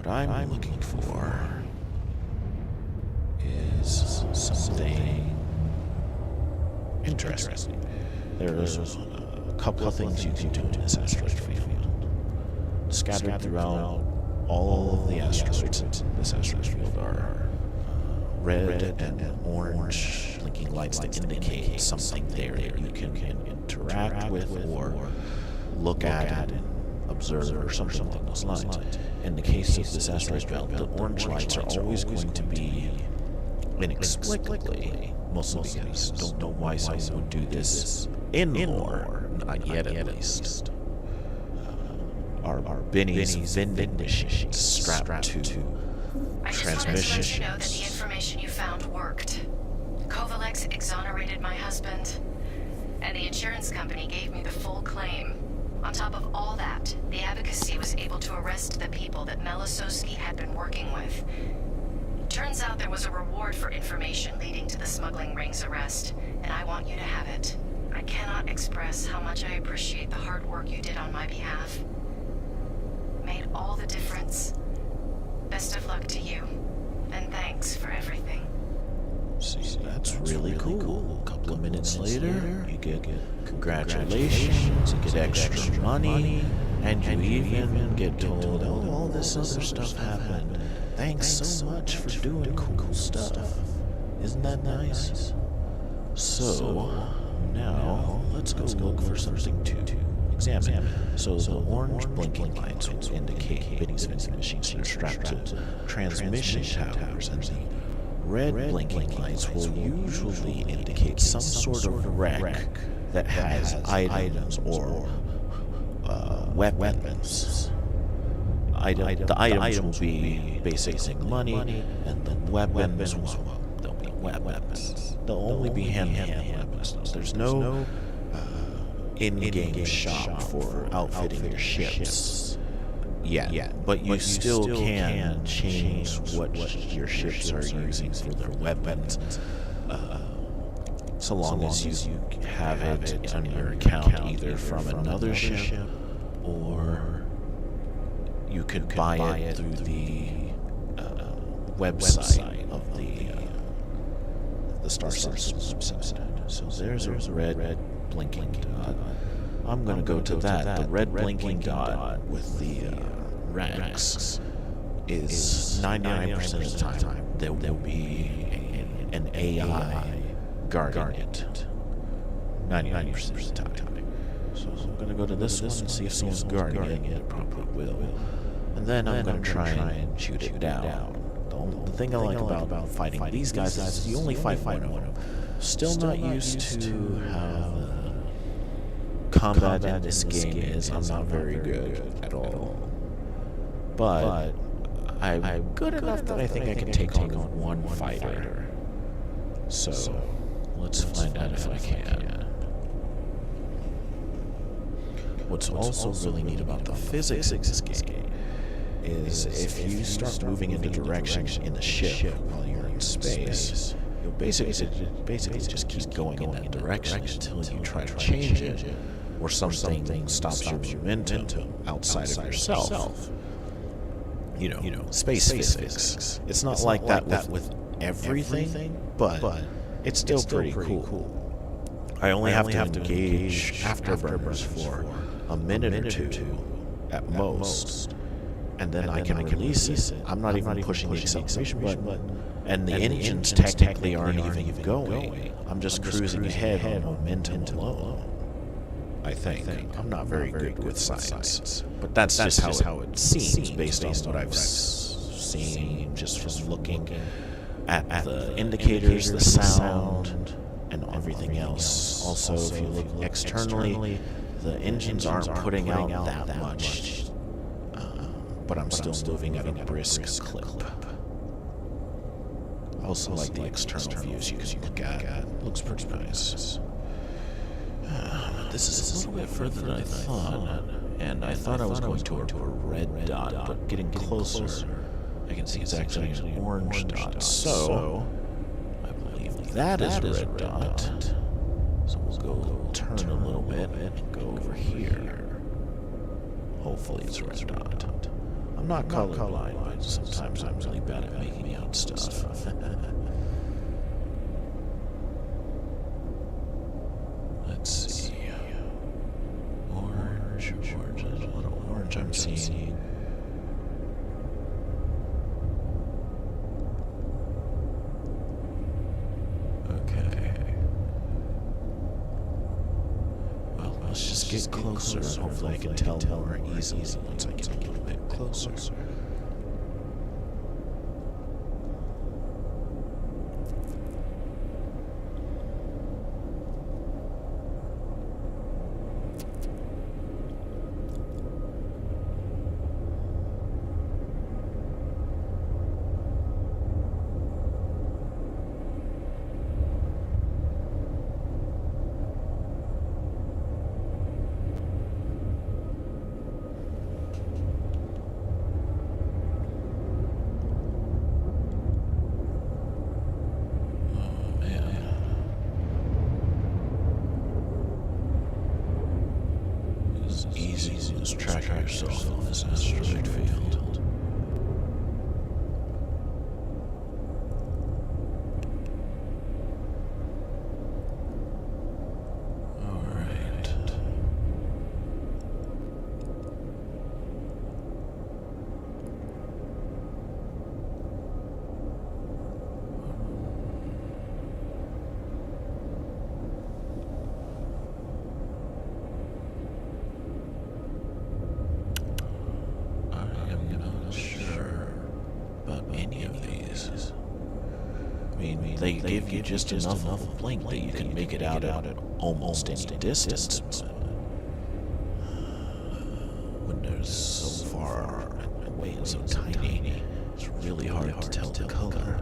What I'm looking for is something interesting. There's a couple of things you can do in this asteroid field. Scattered throughout all of the asteroids in this asteroid field are red and orange blinking lights that indicate something there that you can interact with or look at and observe or something along those lines. In the case of this asteroid belt, the orange lights are always going to be inexplicably, mostly because I don't know why someone would do this in lore, not yet at least. Our Benny's vending machine strapped to I just wanted to let you know that the information you found worked. Kovalex exonerated my husband, and the insurance company gave me the full claim. On top of all that, the advocacy was able to arrest the people that Melisowski had been working with. Turns out there was a reward for information leading to the smuggling ring's arrest, and I want you to have it. I cannot express how much I appreciate the hard work you did on my behalf. Made all the difference. Best of luck to you, and thanks for everything. See, that's really cool. A couple of minutes later, you get congratulations, you get extra money, and you even get told, oh, all this other stuff happened. Thanks so much for doing cool stuff. Isn't that nice? So, now, let's go look for something to examine. So the orange blinking lights will indicate Benny's vending machines are strapped to transmission towers, and the red blinking lights will usually indicate some sort of wreck that has items or weapons. The items will be basically money, and the weapons they'll be weapons. They'll only be hand-to-hand weapons. There's no in-game shop for outfitting your ships yet, but you still can change what your ships are using for their weapons, so long as you have it on your account either from another ship or you can buy it through the website of the Star Systems website. So there's a red blinking dot. I'm going to go to that. The red blinking dot with the racks is 99% of the time there will be an AI guarding it. 99% of the time. So I'm going to go to this one and see if someone's guarding it. It probably will. And then I'm going to try and shoot it down. The thing I like about fighting these guys is you only fight one of them. Still not used to how combat in this game is. I'm not very good at all. But I'm good enough that I think I can take on one fighter. So let's find out if I can. What's also really neat about the physics in this game is if you start moving into direction in the ship while you're in space, you'll basically just keep going in that direction until you try to change it, or something stops your momentum outside of yourself. You know, space physics. It's not like that with everything, but it's still pretty cool. I only have to engage afterburners for a minute or two at most, and then I can release it. I'm not even pushing the acceleration button, and the engines technically aren't even going. I'm just cruising ahead on momentum alone. I think. I'm not very good with science, but that's just how it seems based on what I've seen just from looking at the indicators, the sound, and everything else. Also, if you look externally, the engines aren't putting out that much, but I'm still moving at a brisk clip. I also like the external views you can look at. It looks pretty nice. This is a little bit further than I thought, and I thought I was going toward a red dot, but getting closer, I can see it's actually an orange dot. So, I believe that is a red dot. So we'll go turn a little bit and go over here. Hopefully it's a red dot. I'm not colorblind, Sometimes I'm really bad at making out stuff. Let's see. Orange. There's a lot of orange I'm seeing. Let's just get closer. Hopefully I can tell more easily once I get a little bit closer. Just track yourself in this asteroid field. Alright. They give you just enough of a blink that you can make it out at almost any distance. When they're so far away and so tiny, it's really hard to tell the color.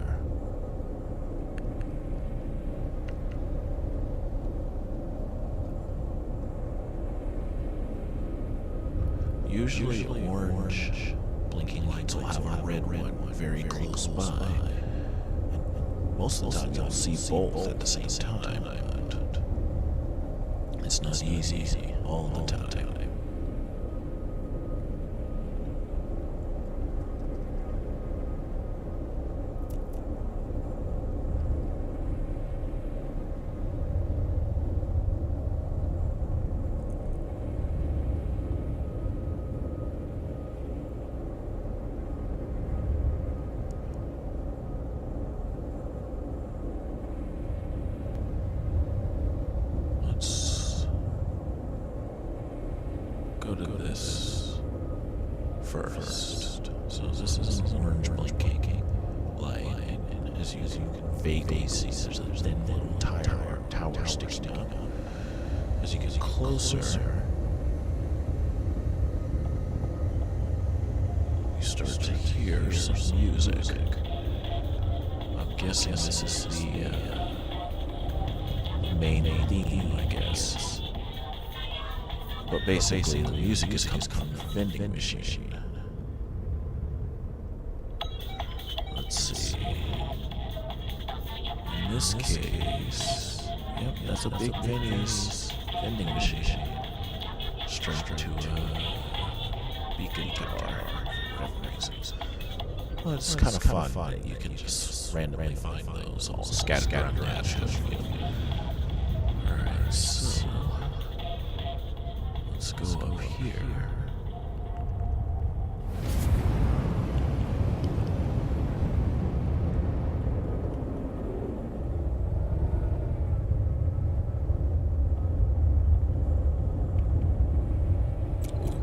Usually orange blinking lights will have a red one very close by. Most of the time you'll see both at the same time, but it's not easy all the time. Go to this first. So this is an orange blinking light, and as you can vaguely see, there's a thin little tower sticking out. As you get closer, you start to hear some music. I'm guessing this is the main theme, I guess. But basically, the music is coming from the vending machine. Let's see. In this case, yep, that's a big Vinny's vending machine. Straight to a beacon tower. Well, it's kind of fun that you can just randomly find those all scattered around the asteroid. Alright, so let's go up here.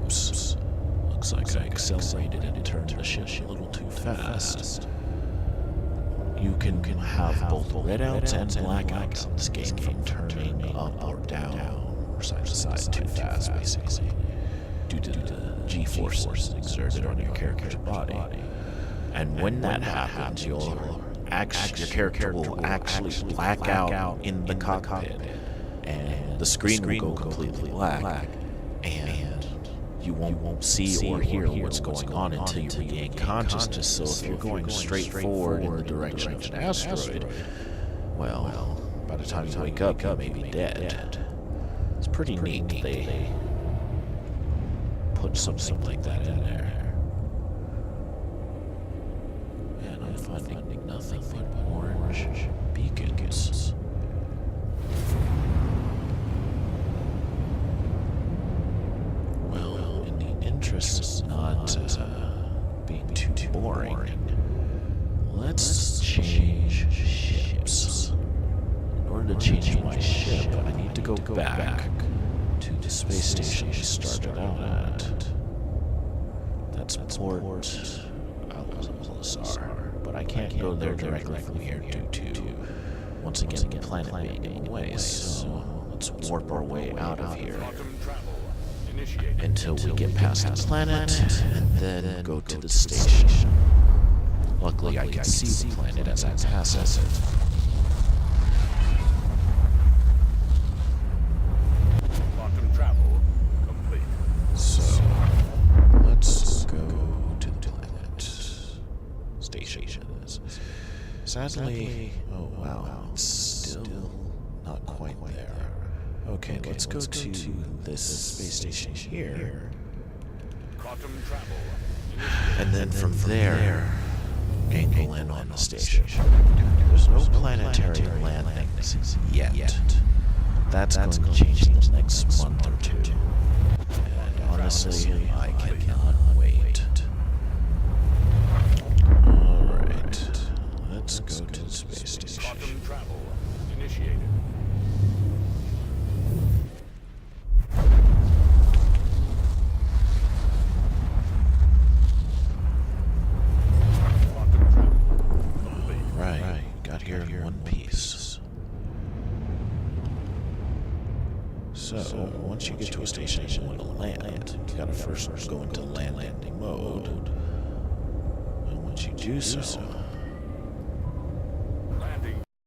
Oops. Looks like I accelerated and turned the ship a little too fast. You can have both redouts and blackouts in this game from turning up or down. Side to side too fast, basically, due to the G-forces exerted on your character's body. And when that happens, your character will actually black out in the cockpit, and the screen will go completely black, and you won't see or hear what's going on until you regain consciousness. So if you're going straight forward in the direction of an asteroid, well, by the time you wake up, you may be dead. It's pretty neat they put something like that in there. finding nothing but orange beacons. Well, in the interest of not being too boring, let's change ships. In order to change my ship, I need to go back to the space station we started out at. That's Port Al-Azar, but I can't go there directly from here due to, once again, the planet being in the way, so let's warp our way out of here until we get past the planet, and then go to the station. Luckily, I can see the planet as I pass it. Quantum travel complete. So, let's go to the planet station. Sadly, oh wow, it's still not quite there. Okay, let's go to this space station here. Quantum travel. And then from there, angle in on the station. There's no planetary landings yet. That's going to change in the next month or two. And honestly, I cannot wait. Alright, let's go to the space station. Quantum travel initiated. Quantum travel complete. Right, got here in one piece. So, once you get to a station you want to land, you gotta first go into landing mode. And once you do so,